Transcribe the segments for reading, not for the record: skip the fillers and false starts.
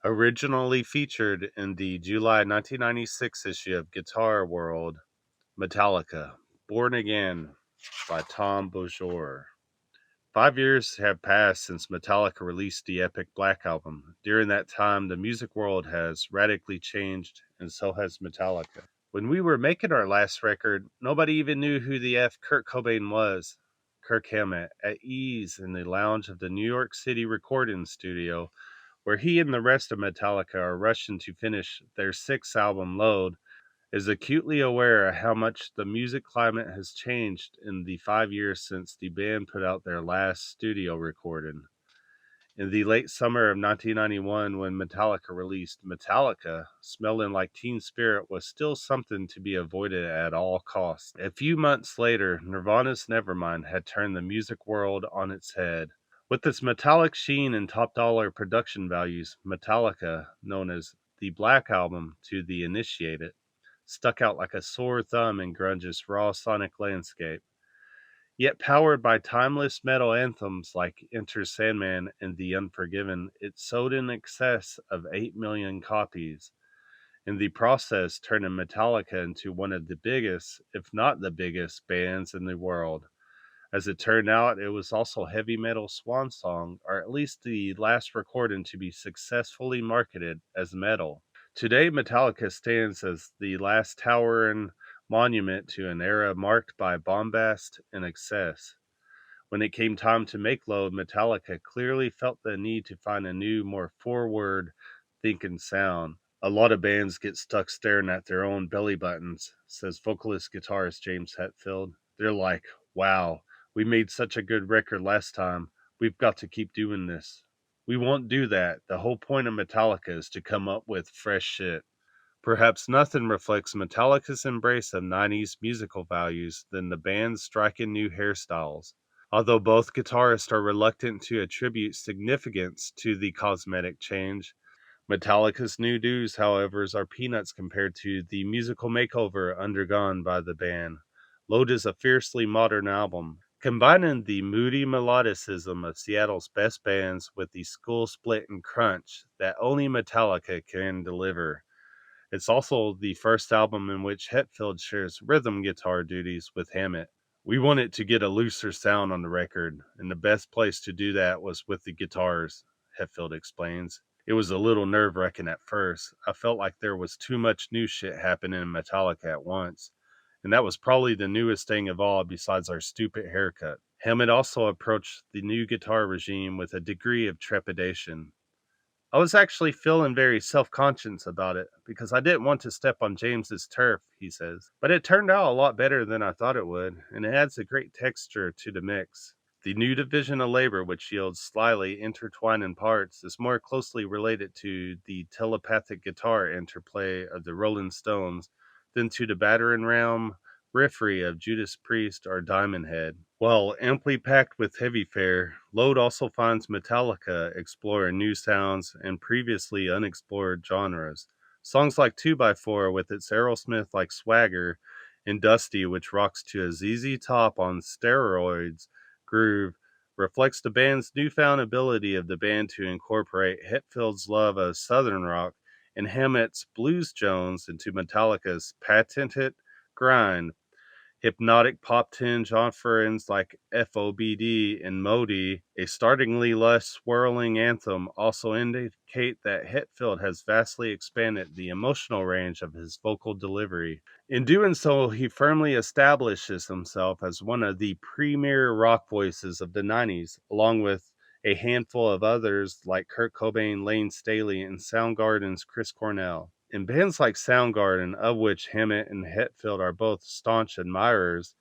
Originally featured in the July 1996 issue of Guitar World, Metallica, Born Again by Tom Beaujour. 5 years have passed since Metallica released the epic Black Album. During that time, the music world has radically changed, and so has Metallica. When we were making our last record, nobody even knew who the F Kurt Cobain was. Kirk Hammett, at ease in the lounge of the New York City recording studio, where he and the rest of Metallica are rushing to finish their sixth album, Load, is acutely aware of how much the music climate has changed in the 5 years since the band put out their last studio recording. In the late summer of 1991, when Metallica released Metallica, Smelling Like Teen Spirit was still something to be avoided at all costs. A few months later, Nirvana's Nevermind had turned the music world on its head. With its metallic sheen and top dollar production values, Metallica, known as the Black Album to the initiated, stuck out like a sore thumb in grunge's raw sonic landscape. Yet powered by timeless metal anthems like Enter Sandman and The Unforgiven, it sold in excess of 8 million copies, in the process turning Metallica into one of the biggest, if not the biggest, bands in the world. As it turned out, it was also heavy metal swan song, or at least the last recording to be successfully marketed as metal. Today, Metallica stands as the last towering monument to an era marked by bombast and excess. When it came time to make Load, Metallica clearly felt the need to find a new, more forward thinking sound. A lot of bands get stuck staring at their own belly buttons, says vocalist guitarist James Hetfield. They're like, wow, we made such a good record last time. We've got to keep doing this. We won't do that. The whole point of Metallica is to come up with fresh shit. Perhaps nothing reflects Metallica's embrace of 90s musical values than the band's striking new hairstyles. Although both guitarists are reluctant to attribute significance to the cosmetic change, Metallica's new do's, however, are peanuts compared to the musical makeover undergone by the band. Load is a fiercely modern album, combining the moody melodicism of Seattle's best bands with the skull split and crunch that only Metallica can deliver. It's also the first album in which Hetfield shares rhythm guitar duties with Hammett. We wanted to get a looser sound on the record, and the best place to do that was with the guitars, Hetfield explains. It was a little nerve-wracking at first. I felt like there was too much new shit happening in Metallica at once, and that was probably the newest thing of all besides our stupid haircut. Hammett also approached the new guitar regime with a degree of trepidation. I was actually feeling very self-conscious about it because I didn't want to step on James's turf, he says. But it turned out a lot better than I thought it would, and it adds a great texture to the mix. The new division of labor, which yields slyly intertwining parts, is more closely related to the telepathic guitar interplay of the Rolling Stones than to the battering ram riffry of Judas Priest or Diamond Head. While amply packed with heavy fare, Load also finds Metallica exploring new sounds and previously unexplored genres. Songs like 2x4 with its Aerosmith-like swagger and Dusty, which rocks to a ZZ Top on steroids groove, reflects the band's newfound ability of the band to incorporate Hetfield's love of Southern rock and Hammett's Blues Jones into Metallica's patented grind. Hypnotic pop tinge offerings like FOBD and Modi, a startlingly less swirling anthem, also indicate that Hetfield has vastly expanded the emotional range of his vocal delivery. In doing so, he firmly establishes himself as one of the premier rock voices of the 90s, along with a handful of others like Kurt Cobain, Lane Staley, and Soundgarden's Chris Cornell. In bands like Soundgarden, of which Hammett and Hetfield are both staunch admirers,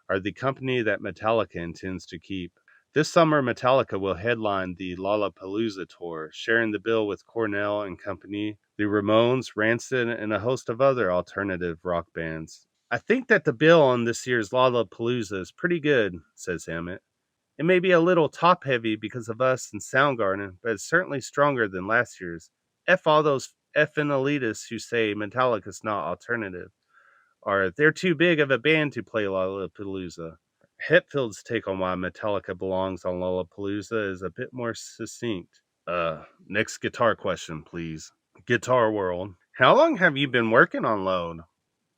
are the company that Metallica intends to keep. This summer, Metallica will headline the Lollapalooza tour, sharing the bill with Cornell and Company, the Ramones, Rancid, and a host of other alternative rock bands. I think that the bill on this year's Lollapalooza is pretty good, says Hammett. It may be a little top heavy because of us and Soundgarden, but it's certainly stronger than last year's. F all those effing elitists who say Metallica's not alternative, or they're too big of a band to play Lollapalooza. Hetfield's take on why Metallica belongs on Lollapalooza is a bit more succinct. Next guitar question, please. Guitar World. How long have you been working on Load?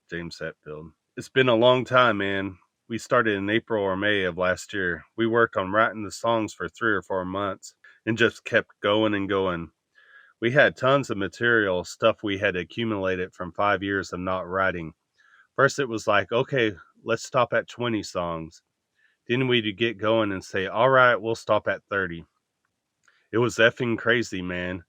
James Hetfield. It's been a long time, man. We started in April or May of last year. We worked on writing the songs for 3 or 4 months and just kept going and going. We had tons of material, stuff we had accumulated from 5 years of not writing. First, it was like, okay, let's stop at 20 songs. Then we'd get going and say, all right, we'll stop at 30. It was effing crazy, man.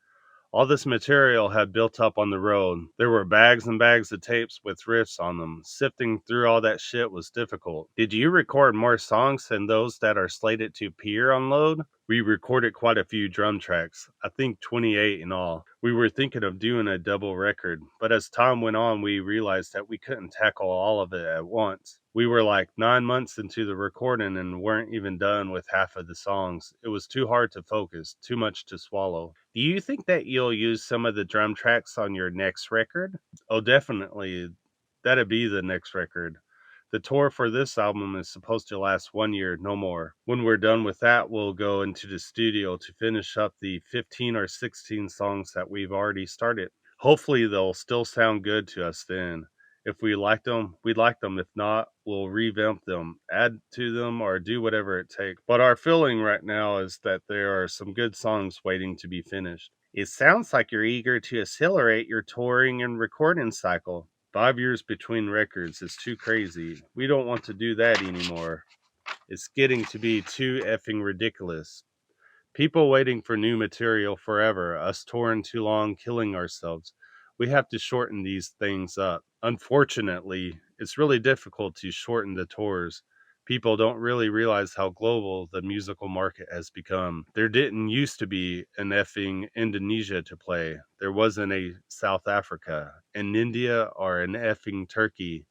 All this material had built up on the road. There were bags and bags of tapes with riffs on them. Sifting through all that shit was difficult. Did you record more songs than those that are slated to appear on Load? We recorded quite a few drum tracks, I think 28 in all. We were thinking of doing a double record, but as time went on, we realized that we couldn't tackle all of it at once. We were like 9 months into the recording and weren't even done with half of the songs. It was too hard to focus, too much to swallow. Do you think that you'll use some of the drum tracks on your next record? Oh, definitely. That'd be the next record. The tour for this album is supposed to last 1 year, no more. When we're done with that, we'll go into the studio to finish up the 15 or 16 songs that we've already started. Hopefully, they'll still sound good to us then. If we like them, we like them. If not, we'll revamp them, add to them, or do whatever it takes. But our feeling right now is that there are some good songs waiting to be finished. It sounds like you're eager to accelerate your touring and recording cycle. 5 years between records is too crazy. We don't want to do that anymore. It's getting to be too effing ridiculous. People waiting for new material forever, us touring too long, killing ourselves. We have to shorten these things up. Unfortunately, it's really difficult to shorten the tours. People don't really realize how global the musical market has become. There didn't used to be an effing Indonesia to play. There wasn't a South Africa, an India, or an effing Turkey.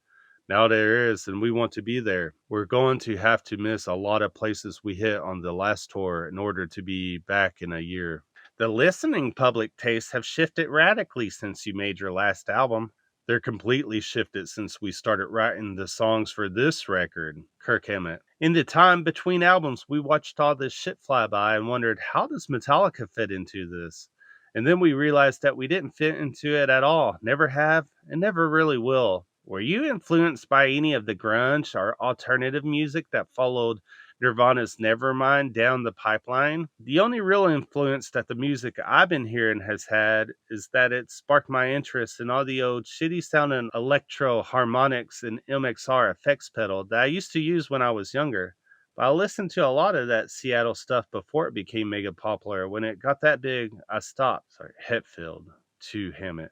Now there is, and we want to be there. We're going to have to miss a lot of places we hit on the last tour in order to be back in a year. The listening public tastes have shifted radically since you made your last album. They're completely shifted since we started writing the songs for this record, Kirk Hammett. In the time between albums, we watched all this shit fly by and wondered, how does Metallica fit into this? And then we realized that we didn't fit into it at all, never have, and never really will. Were you influenced by any of the grunge or alternative music that followed Nirvana's Nevermind down the pipeline? The only real influence that the music I've been hearing has had is that it sparked my interest in all the old shitty sounding electro harmonics and MXR effects pedal that I used to use when I was younger. But I listened to a lot of that Seattle stuff before it became mega popular. When it got that big, I stopped. Sorry, Hetfield to Hammett.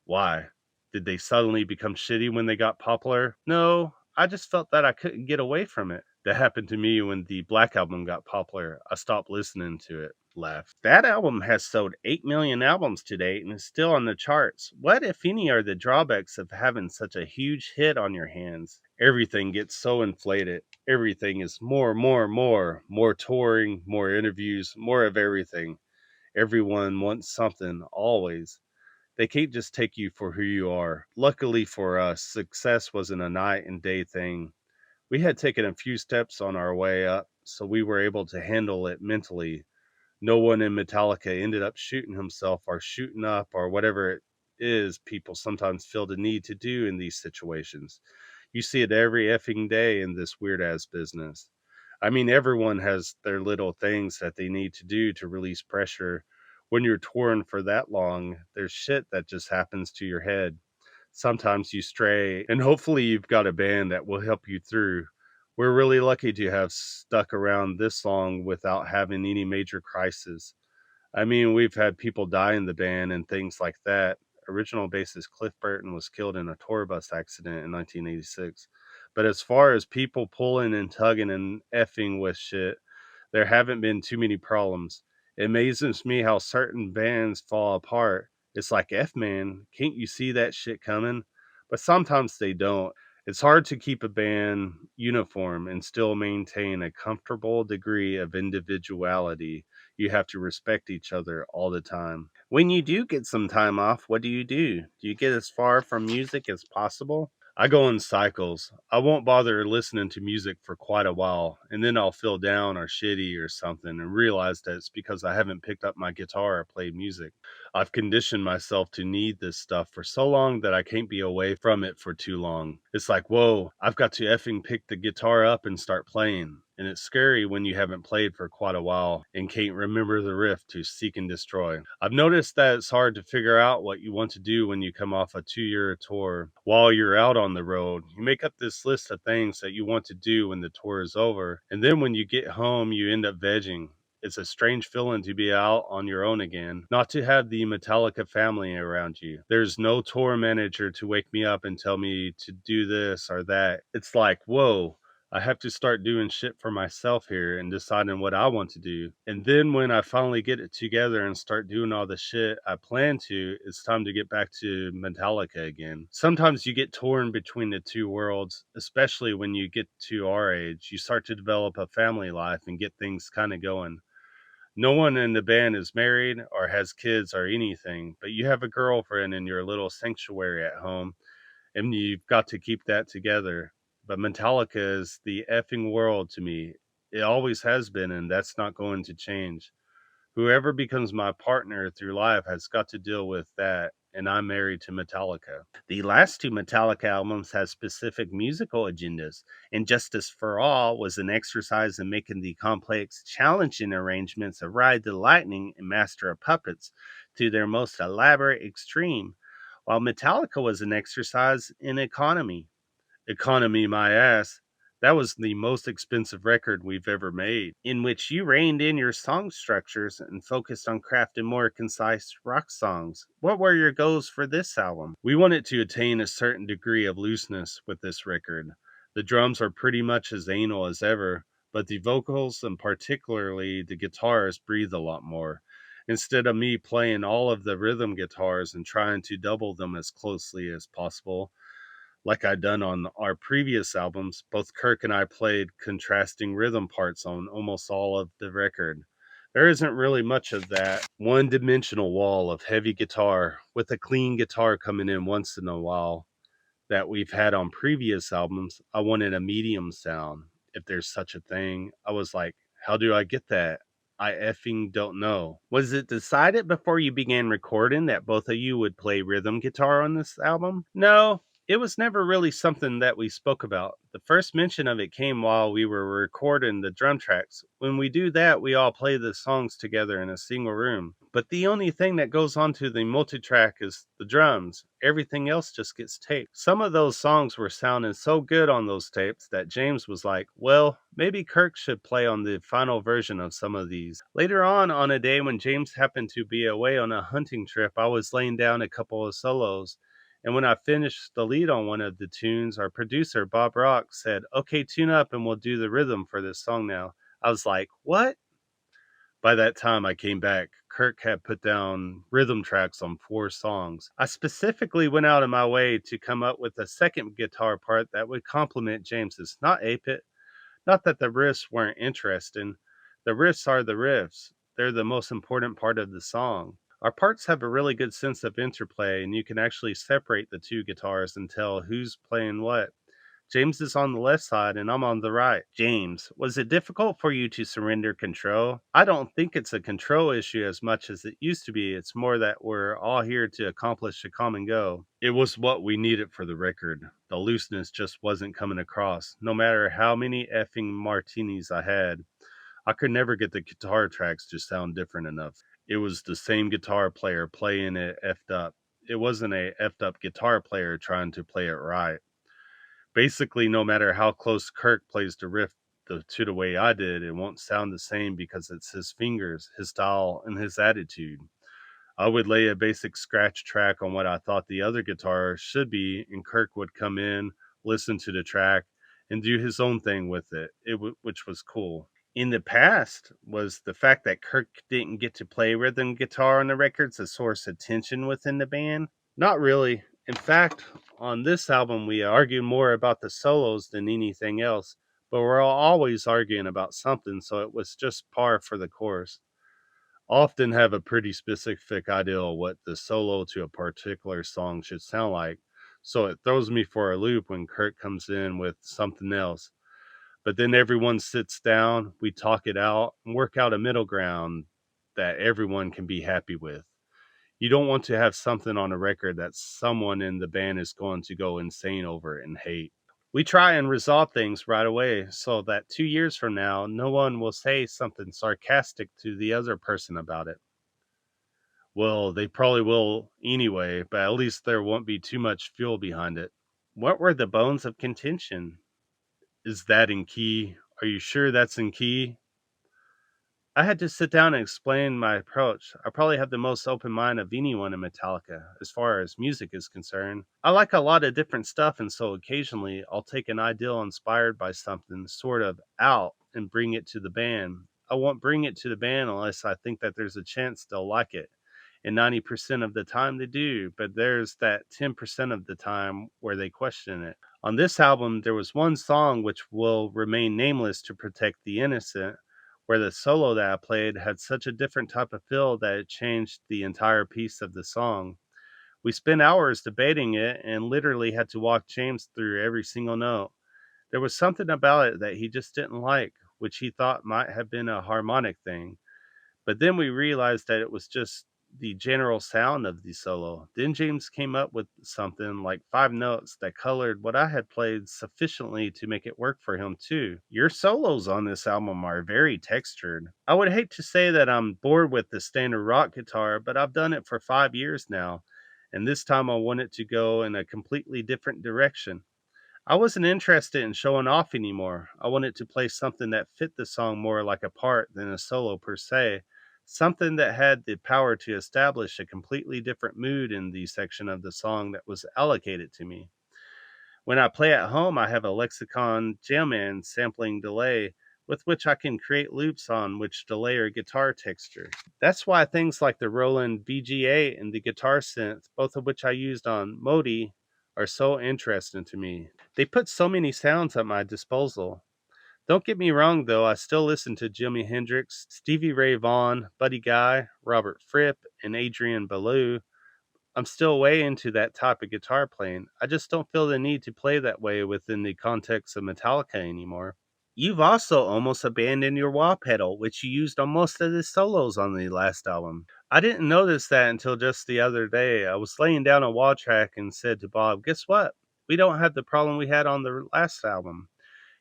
Why? Did they suddenly become shitty when they got popular? No, I just felt that I couldn't get away from it. That happened to me when the Black Album got popular. I stopped listening to it. Laugh. That album has sold 8 million albums to date and is still on the charts. What, if any, are the drawbacks of having such a huge hit on your hands? Everything gets so inflated. Everything is more touring, more interviews, more of everything. Everyone wants something, always. They can't just take you for who you are. Luckily for us, success wasn't a night and day thing. We had taken a few steps on our way up, so we were able to handle it mentally. No one in Metallica ended up shooting himself or shooting up or whatever it is people sometimes feel the need to do in these situations. You see it every effing day in this weird ass business. I mean, everyone has their little things that they need to do to release pressure. When you're touring for that long, there's shit that just happens to your head. Sometimes you stray, and hopefully you've got a band that will help you through. We're really lucky to have stuck around this long without having any major crisis. I mean, we've had people die in the band and things like that. Original bassist Cliff Burton was killed in a tour bus accident in 1986. But as far as people pulling and tugging and effing with shit, there haven't been too many problems. It amazes me how certain bands fall apart. It's like, F man, can't you see that shit coming? But sometimes they don't. It's hard to keep a band uniform and still maintain a comfortable degree of individuality. You have to respect each other all the time. When you do get some time off, what do? Do you get as far from music as possible? I go in cycles. I won't bother listening to music for quite a while, and then I'll feel down or shitty or something and realize that it's because I haven't picked up my guitar or played music. I've conditioned myself to need this stuff for so long that I can't be away from it for too long. It's like, whoa, I've got to effing pick the guitar up and start playing. And it's scary when you haven't played for quite a while and can't remember the riff to seek and destroy. I've noticed that it's hard to figure out what you want to do when you come off a 2-year tour. While you're out on the road, you make up this list of things that you want to do when the tour is over. And then when you get home, you end up vegging. It's a strange feeling to be out on your own again, not to have the Metallica family around you. There's no tour manager to wake me up and tell me to do this or that. It's like, whoa, I have to start doing shit for myself here and deciding what I want to do. And then when I finally get it together and start doing all the shit I plan to, it's time to get back to Metallica again. Sometimes you get torn between the two worlds, especially when you get to our age. You start to develop a family life and get things kind of going. No one in the band is married or has kids or anything, but you have a girlfriend in your little sanctuary at home, and you've got to keep that together. But Metallica is the effing world to me. It always has been, and that's not going to change. Whoever becomes my partner through life has got to deal with that, and I'm married to Metallica. The last two Metallica albums have specific musical agendas, and Justice for All was an exercise in making the complex, challenging arrangements of Ride the Lightning and Master of Puppets to their most elaborate extreme, while Metallica was an exercise in economy. Economy my ass. That was the most expensive record we've ever made, in which you reined in your song structures and focused on crafting more concise rock songs. What were your goals for this album? We wanted to attain a certain degree of looseness with this record. The drums are pretty much as anal as ever, but the vocals and particularly the guitars breathe a lot more. Instead of me playing all of the rhythm guitars and trying to double them as closely as possible, like I'd done on our previous albums, both Kirk and I played contrasting rhythm parts on almost all of the record. There isn't really much of that one dimensional wall of heavy guitar with a clean guitar coming in once in a while that we've had on previous albums. I wanted a medium sound, if there's such a thing. I was like, how do I get that? I effing don't know. Was it decided before you began recording that both of you would play rhythm guitar on this album? No, it was never really something that we spoke about. The first mention of it came while we were recording the drum tracks. When we do that, we all play the songs together in a single room. But the only thing that goes onto the multi-track is the drums. Everything else just gets taped. Some of those songs were sounding so good on those tapes that James was like, well, maybe Kirk should play on the final version of some of these. Later on a day when James happened to be away on a hunting trip, I was laying down a couple of solos. And when I finished the lead on one of the tunes, our producer, Bob Rock, said, okay, tune up and we'll do the rhythm for this song now. I was like, what? By that time I came back, Kirk had put down rhythm tracks on 4 songs. I specifically went out of my way to come up with a second guitar part that would complement James's, not ape it. Not that the riffs weren't interesting. The riffs are the riffs. They're the most important part of the song. Our parts have a really good sense of interplay, and you can actually separate the two guitars and tell who's playing what. James is on the left side and I'm on the right. James, was it difficult for you to surrender control? I don't think it's a control issue as much as it used to be. It's more that we're all here to accomplish a common goal. It was what we needed for the record. The looseness just wasn't coming across. No matter how many effing martinis I had, I could never get the guitar tracks to sound different enough. It was the same guitar player playing it effed up. It wasn't a effed up guitar player trying to play it right. Basically, no matter how close Kirk plays the riff to the way I did, it won't sound the same because it's his fingers, his style, and his attitude. I would lay a basic scratch track on what I thought the other guitar should be, and Kirk would come in, listen to the track, and do his own thing with it, which was cool. In the past, was the fact that Kirk didn't get to play rhythm guitar on the records a source of tension within the band? Not really. In fact, on this album, we argue more about the solos than anything else, but we're always arguing about something, so it was just par for the course. Often have a pretty specific idea of what the solo to a particular song should sound like, so it throws me for a loop when Kurt comes in with something else. But then everyone sits down, we talk it out, and work out a middle ground that everyone can be happy with. You don't want to have something on a record that someone in the band is going to go insane over and hate. We try and resolve things right away so that 2 years from now, no one will say something sarcastic to the other person about it. Well, they probably will anyway, but at least there won't be too much fuel behind it. What were the bones of contention? Is that in key? Are you sure that's in key? I had to sit down and explain my approach. I probably have the most open mind of anyone in Metallica as far as music is concerned. I like a lot of different stuff, and so occasionally I'll take an ideal inspired by something sort of out and bring it to the band. I won't bring it to the band unless I think that there's a chance they'll like it. And 90% of the time they do, but there's that 10% of the time where they question it. On this album, there was one song which will remain nameless to protect the innocent, where the solo that I played had such a different type of feel that it changed the entire piece of the song. We spent hours debating it and literally had to walk James through every single note. There was something about it that he just didn't like, which he thought might have been a harmonic thing. But then we realized that it was just the general sound of the solo. Then James came up with something like 5 notes that colored what I had played sufficiently to make it work for him too. Your solos on this album are very textured. I would hate to say that I'm bored with the standard rock guitar, but I've done it for 5 years now, and this time I wanted to go in a completely different direction. I wasn't interested in showing off anymore. I wanted to play something that fit the song more like a part than a solo per se, something that had the power to establish a completely different mood in the section of the song that was allocated to me. When I play at home, I have a Lexicon Jammman sampling delay with which I can create loops on which delay or guitar texture. That's why things like the Roland VGA and the guitar synth, both of which I used on Modi, are so interesting to me. They put so many sounds at my disposal. Don't get me wrong, though, I still listen to Jimi Hendrix, Stevie Ray Vaughan, Buddy Guy, Robert Fripp, and Adrian Belew. I'm still way into that type of guitar playing. I just don't feel the need to play that way within the context of Metallica anymore. You've also almost abandoned your wah pedal, which you used on most of the solos on the last album. I didn't notice that until just the other day. I was laying down a wah track and said to Bob, "Guess what? We don't have the problem we had on the last album.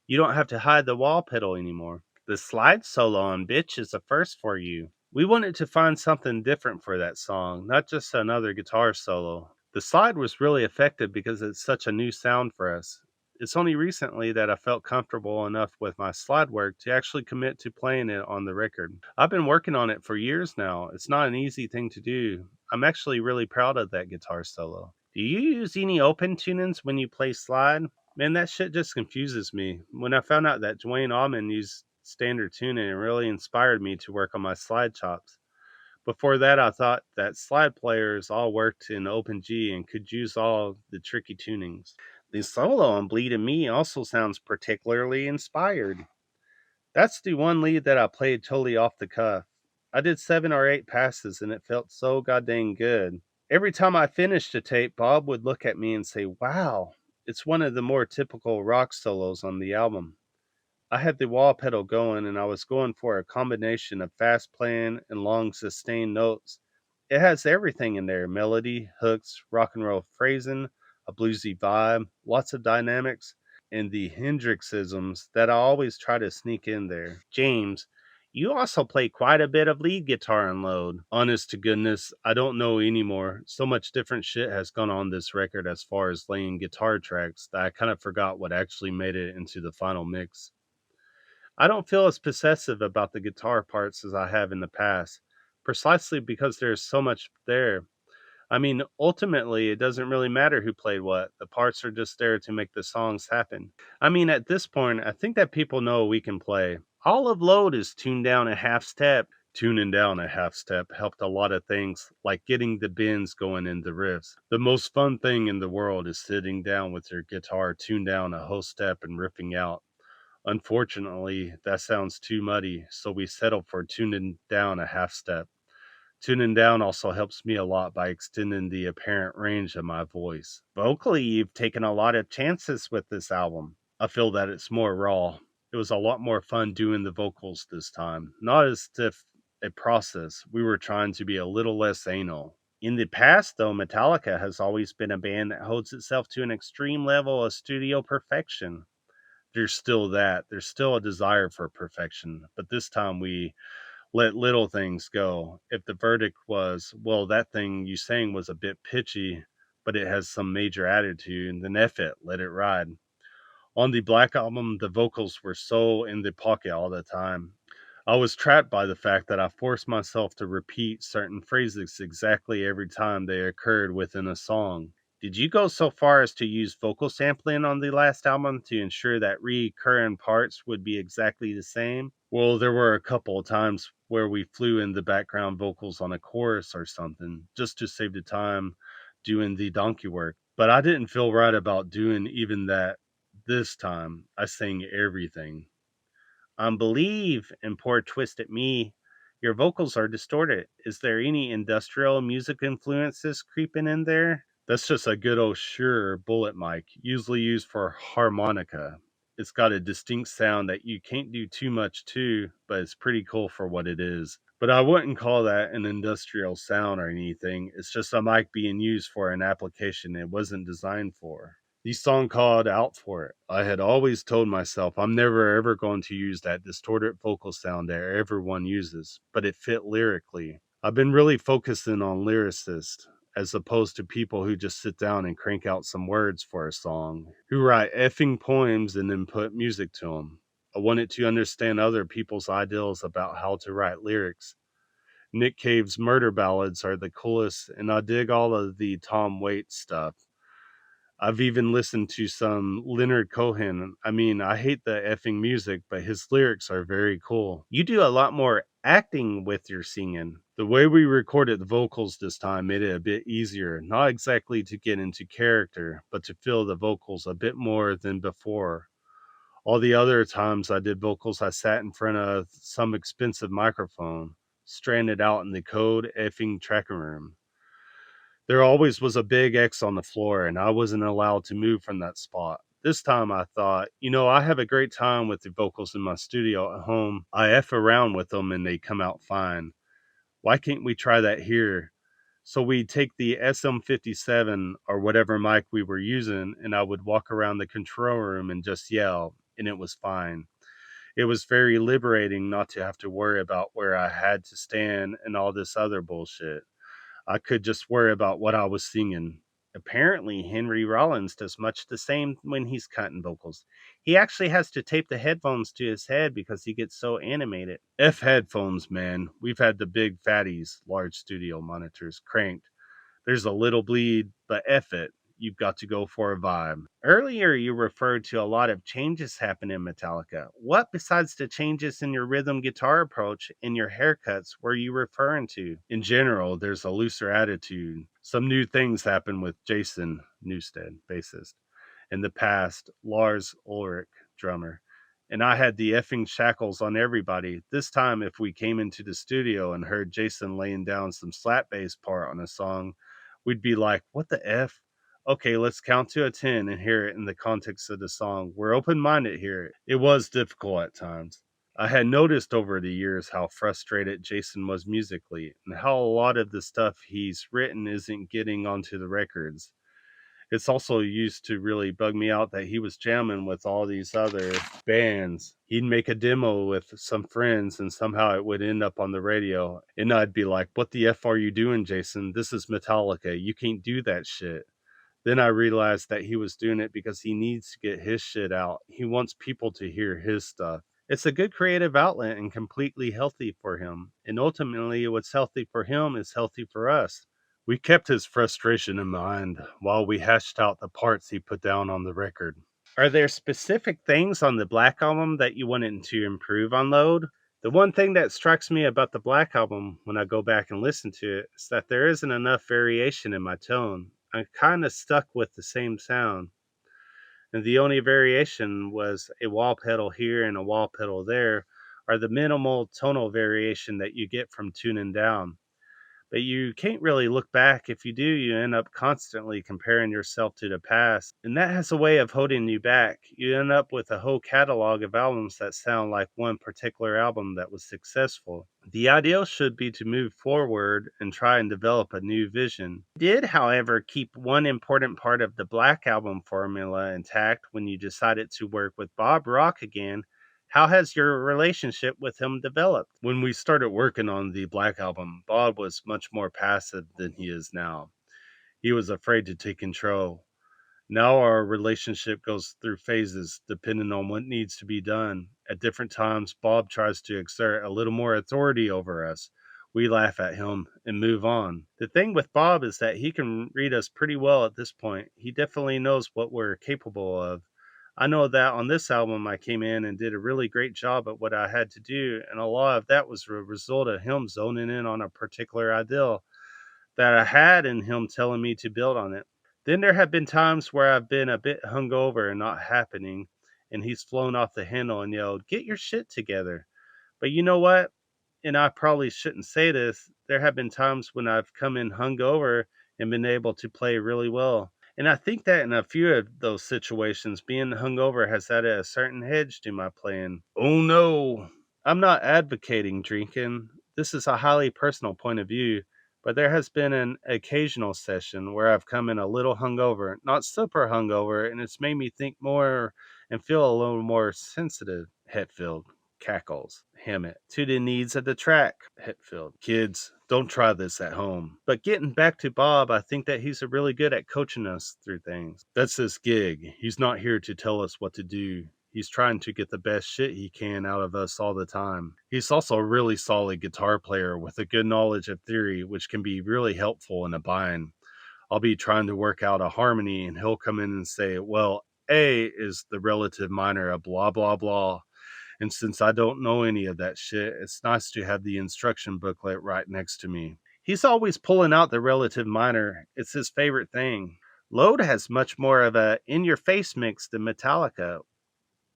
You don't have to hide the wah pedal anymore. The slide solo on Bitch is a first for you." We wanted to find something different for that song, not just another guitar solo. The slide was really effective because it's such a new sound for us. It's only recently that I felt comfortable enough with my slide work to actually commit to playing it on the record. I've been working on it for years now. It's not an easy thing to do. I'm actually really proud of that guitar solo. Do you use any open tunings when you play slide? Man, that shit just confuses me. When I found out that Dwayne Allman used standard tuning, it really inspired me to work on my slide chops. Before that, I thought that slide players all worked in open G and could use all the tricky tunings. The solo on Bleed and Me also sounds particularly inspired. That's the one lead that I played totally off the cuff. I did 7 or 8 passes and it felt so goddamn good. Every time I finished a tape, Bob would look at me and say, "Wow, it's one of the more typical rock solos on the album." I had the wah pedal going and I was going for a combination of fast playing and long sustained notes. It has everything in there: melody, hooks, rock and roll phrasing, a bluesy vibe, lots of dynamics, and the Hendrixisms that I always try to sneak in there. James, you also play quite a bit of lead guitar and load. Honest to goodness, I don't know anymore. So much different shit has gone on this record as far as laying guitar tracks that I kind of forgot what actually made it into the final mix. I don't feel as possessive about the guitar parts as I have in the past, precisely because there's so much there. I mean, ultimately, it doesn't really matter who played what. The parts are just there to make the songs happen. I mean, at this point, I think that people know we can play. All of Load is tuned down a half step. Tuning down a half step helped a lot of things, like getting the bends going in the riffs. The most fun thing in the world is sitting down with your guitar tuned down a whole step and riffing out. Unfortunately, that sounds too muddy, so we settled for tuning down a half step. Tuning down also helps me a lot by extending the apparent range of my voice. Vocally, you've taken a lot of chances with this album. I feel that it's more raw. It was a lot more fun doing the vocals this time. Not as stiff a process. We were trying to be a little less anal. In the past, though, Metallica has always been a band that holds itself to an extreme level of studio perfection. There's still that. There's still a desire for perfection. But this time we let little things go. If the verdict was, well, that thing you sang was a bit pitchy, but it has some major attitude, then F it, let it ride. On the Black Album, the vocals were so in the pocket all the time. I was trapped by the fact that I forced myself to repeat certain phrases exactly every time they occurred within a song. Did you go so far as to use vocal sampling on the last album to ensure that recurring parts would be exactly the same? Well, there were a couple of times where we flew in the background vocals on a chorus or something, just to save the time doing the donkey work. But I didn't feel right about doing even that this time. I sang everything. Believe, and poor Twisted Me, your vocals are distorted. Is there any industrial music influences creeping in there? That's just a good old Shure bullet mic, usually used for harmonica. It's got a distinct sound that you can't do too much to, but it's pretty cool for what it is. But I wouldn't call that an industrial sound or anything. It's just a mic being used for an application it wasn't designed for. The song called out for it. I had always told myself I'm never ever going to use that distorted vocal sound that everyone uses, but it fit lyrically. I've been really focusing on lyricists as opposed to people who just sit down and crank out some words for a song, who write effing poems and then put music to them. I wanted to understand other people's ideals about how to write lyrics. Nick Cave's murder ballads are the coolest, and I dig all of the Tom Waits stuff. I've even listened to some Leonard Cohen. I mean, I hate the effing music, but his lyrics are very cool. You do a lot more acting with your singing. The way we recorded the vocals this time made it a bit easier, not exactly to get into character, but to feel the vocals a bit more than before. All the other times I did vocals, I sat in front of some expensive microphone, stranded out in the cold effing tracking room. There always was a big X on the floor, and I wasn't allowed to move from that spot. This time I thought, I have a great time with the vocals in my studio at home. I F around with them and they come out fine. Why can't we try that here? So we'd take the SM57 or whatever mic we were using, and I would walk around the control room and just yell, and it was fine. It was very liberating not to have to worry about where I had to stand and all this other bullshit. I could just worry about what I was singing. Apparently, Henry Rollins does much the same when he's cutting vocals. He actually has to tape the headphones to his head because he gets so animated. F headphones, man. We've had the big fatties, large studio monitors, cranked. There's a little bleed, but F it. You've got to go for a vibe. Earlier, you referred to a lot of changes happening in Metallica. What, besides the changes in your rhythm guitar approach and your haircuts, were you referring to? In general, there's a looser attitude. Some new things happen with Jason Newsted, bassist. In the past, Lars Ulrich, drummer. And I had the effing shackles on everybody. This time, if we came into the studio and heard Jason laying down some slap bass part on a song, we'd be like, what the F? Okay, let's count to a 10 and hear it in the context of the song. We're open minded here. It was difficult at times. I had noticed over the years how frustrated Jason was musically and how a lot of the stuff he's written isn't getting onto the records. It's also used to really bug me out that he was jamming with all these other bands. He'd make a demo with some friends and somehow it would end up on the radio. And I'd be like, what the F are you doing, Jason? This is Metallica. You can't do that shit. Then I realized that he was doing it because he needs to get his shit out. He wants people to hear his stuff. It's a good creative outlet and completely healthy for him. And ultimately, what's healthy for him is healthy for us. We kept his frustration in mind while we hashed out the parts he put down on the record. Are there specific things on the Black Album that you wanted to improve on Load? The one thing that strikes me about the Black Album when I go back and listen to it is that there isn't enough variation in my tone. I'm kind of stuck with the same sound. And the only variation was a wall pedal here and a wall pedal there, or the minimal tonal variation that you get from tuning down. But you can't really look back. If you do, you end up constantly comparing yourself to the past. And that has a way of holding you back. You end up with a whole catalog of albums that sound like one particular album that was successful. The ideal should be to move forward and try and develop a new vision. You did, however, keep one important part of the Black Album formula intact when you decided to work with Bob Rock again. How has your relationship with him developed? When we started working on the Black Album, Bob was much more passive than he is now. He was afraid to take control. Now our relationship goes through phases depending on what needs to be done. At different times, Bob tries to exert a little more authority over us. We laugh at him and move on. The thing with Bob is that he can read us pretty well at this point. He definitely knows what we're capable of. I know that on this album, I came in and did a really great job at what I had to do, and a lot of that was a result of him zoning in on a particular ideal that I had and him telling me to build on it. Then there have been times where I've been a bit hungover and not happening, and he's flown off the handle and yelled, "Get your shit together." But you know what? And I probably shouldn't say this. There have been times when I've come in hungover and been able to play really well. And I think that in a few of those situations, being hungover has added a certain edge to my playing. Oh no, I'm not advocating drinking. This is a highly personal point of view, but there has been an occasional session where I've come in a little hungover, not super hungover, and it's made me think more and feel a little more sensitive. Hetfield cackles. Hammett. To the needs of the track. Hetfield. Kids, don't try this at home. But getting back to Bob, I think that he's really good at coaching us through things. That's his gig. He's not here to tell us what to do. He's trying to get the best shit he can out of us all the time. He's also a really solid guitar player with a good knowledge of theory, which can be really helpful in a bind. I'll be trying to work out a harmony, and he'll come in and say, well, A is the relative minor of blah, blah, blah. And since I don't know any of that shit, it's nice to have the instruction booklet right next to me. He's always pulling out the relative minor. It's his favorite thing. Load has much more of a in-your-face mix than Metallica,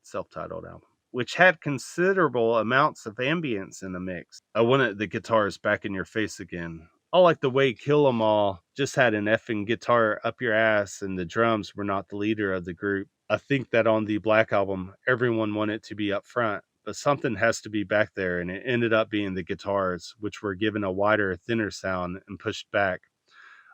self-titled album, which had considerable amounts of ambience in the mix. I wanted the guitars back in your face again. I like the way Kill 'Em All just had an effing guitar up your ass and the drums were not the leader of the group. I think that on the Black Album, everyone wanted to be up front, but something has to be back there, and it ended up being the guitars, which were given a wider, thinner sound and pushed back.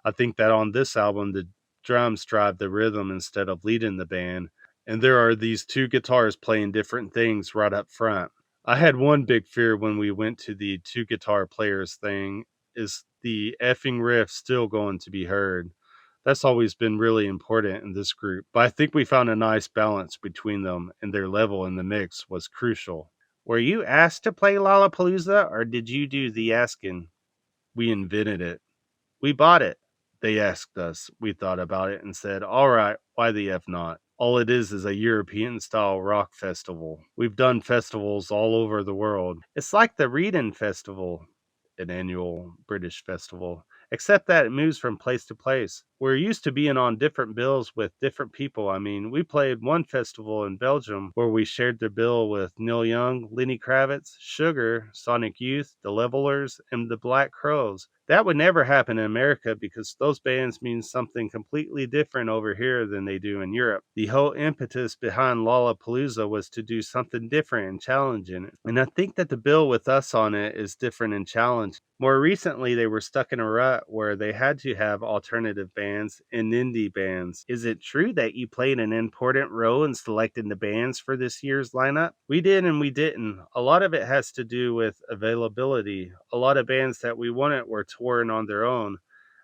I think that on this album, the drums drive the rhythm instead of leading the band, and there are these two guitars playing different things right up front. I had one big fear when we went to the two guitar players thing. Is the effing riff still going to be heard? That's always been really important in this group, but I think we found a nice balance between them, and their level in the mix was crucial. Were you asked to play Lollapalooza, or did you do the asking? We invented it. We bought it. They asked us. We thought about it and said, all right, why the F not? All it is a European style rock festival. We've done festivals all over the world. It's like the Reading Festival, an annual British festival, except that it moves from place to place. We're used to being on different bills with different people. I mean, we played one festival in Belgium where we shared the bill with Neil Young, Lenny Kravitz, Sugar, Sonic Youth, The Levelers, and the Black Crowes. That would never happen in America because those bands mean something completely different over here than they do in Europe. The whole impetus behind Lollapalooza was to do something different and challenging. And I think that the bill with us on it is different and challenging. More recently, they were stuck in a rut where they had to have alternative bands and indie bands. Is it true that you played an important role in selecting the bands for this year's lineup? We did and we didn't. A lot of it has to do with availability. A lot of bands that we wanted were touring on their own.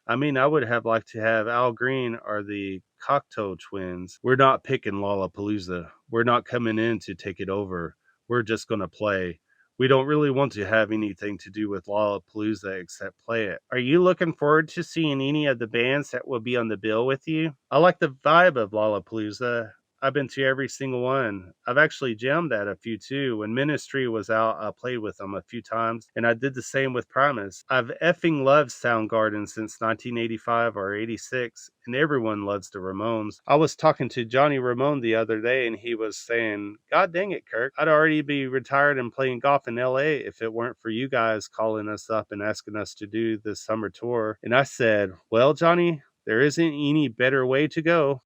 I mean, I would have liked to have Al Green or the Cocteau Twins. We're not picking Lollapalooza. We're not coming in to take it over. We're just going to play. We don't really want to have anything to do with Lollapalooza except play it. Are you looking forward to seeing any of the bands that will be on the bill with you? I like the vibe of Lollapalooza. I've been to every single one. I've actually jammed at a few too. When Ministry was out, I played with them a few times, and I did the same with Primus. I've effing loved Soundgarden since 1985 or 86, and everyone loves the Ramones. I was talking to Johnny Ramone the other day, and he was saying, God dang it, Kirk, I'd already be retired and playing golf in LA if it weren't for you guys calling us up and asking us to do this summer tour. And I said, well, Johnny, there isn't any better way to go.